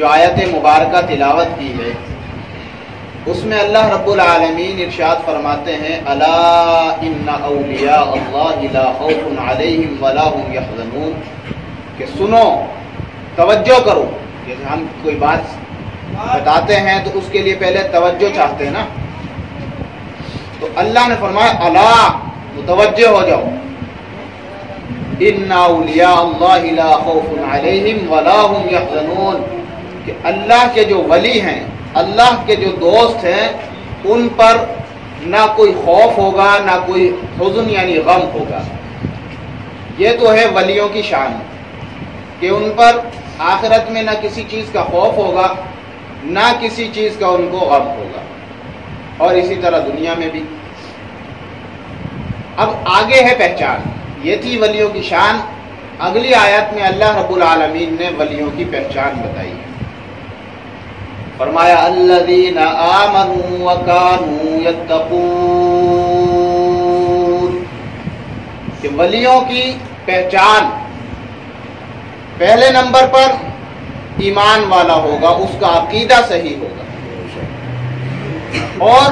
جو آیت مبارکہ تلاوت کی ہے اس میں اللہ رب العالمین ارشاد فرماتے ہیں الا ان اولیاء اللہ لا خوف علیہم ولا هم یحزنون، کہ سنو، توجہ کرو. جیسے ہم کوئی بات بتاتے ہیں تو اس کے لیے پہلے توجہ چاہتے ہیں نا، تو اللہ نے فرمایا الا، متوجہ ہو جاؤ، ان اولیاء اللہ لا خوف علیہم ولا هم یحزنون، کہ اللہ کے جو ولی ہیں، اللہ کے جو دوست ہیں، ان پر نہ کوئی خوف ہوگا نہ کوئی حزن یعنی غم ہوگا. یہ تو ہے ولیوں کی شان کہ ان پر آخرت میں نہ کسی چیز کا خوف ہوگا نہ کسی چیز کا ان کو غم ہوگا، اور اسی طرح دنیا میں بھی. اب آگے ہے پہچان، یہ تھی ولیوں کی شان. اگلی آیت میں اللہ رب العالمین نے ولیوں کی پہچان بتائی ہے. فرمایا الذین آمنوا وکانوا یتقون، کہ ولیوں کی پہچان پہلے نمبر پر ایمان والا ہوگا، اس کا عقیدہ صحیح ہوگا، اور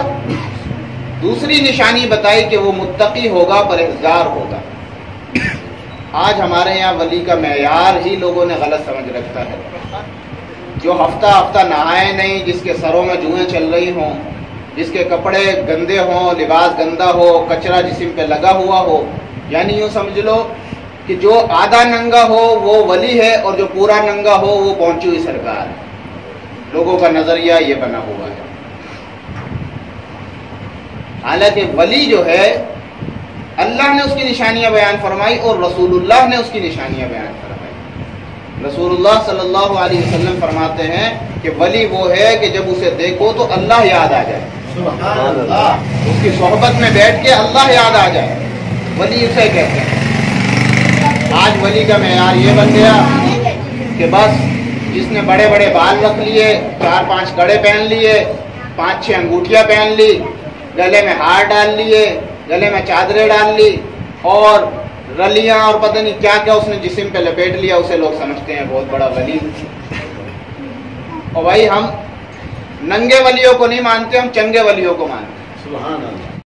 دوسری نشانی بتائی کہ وہ متقی ہوگا، پرہیزگار ہوگا. آج ہمارے یہاں ولی کا معیار ہی لوگوں نے غلط سمجھ رکھا ہے. جو ہفتہ ہفتہ نہائے نہیں، جس کے سروں میں جوئیں چل رہی ہوں، جس کے کپڑے گندے ہوں، لباس گندا ہو، کچرا جسم پہ لگا ہوا ہو، یعنی یوں سمجھ لو کہ جو آدھا ننگا ہو وہ ولی ہے اور جو پورا ننگا ہو وہ پہنچی ہوئی سرکار ہے. لوگوں کا نظریہ یہ بنا ہوا ہے. حالانکہ ولی جو ہے اللہ نے اس کی نشانیاں بیان فرمائی اور رسول اللہ نے اس کی نشانیاں بیان فرمائی. رسول اللہ صلی اللہ علیہ وسلم فرماتے ہیں کہ ولی وہ ہے کہ جب اسے دیکھو تو اللہ یاد آ جائے. سبحان اللہ. اس کی صحبت میں بیٹھ کے اللہ یاد آ جائے، ولی اسے کہتے ہیں. آج ولی کا معیار یہ بن گیا کہ بس جس نے بڑے بڑے بال رکھ لیے، 4-5 کڑے پہن لیے، 5-6 انگوٹھیاں پہن لی، گلے میں ہار ڈال لیے، گلے میں چادریں ڈال لی، اور رلیاں اور پتہ نہیں کیا کیا اس نے جسم پہ لپیٹ لیا، اسے لوگ سمجھتے ہیں بہت بڑا ولی. اور بھائی ہم ننگے ولیوں کو نہیں مانتے، ہم چنگے ولیوں کو مانتے ہیں. سبحان اللہ.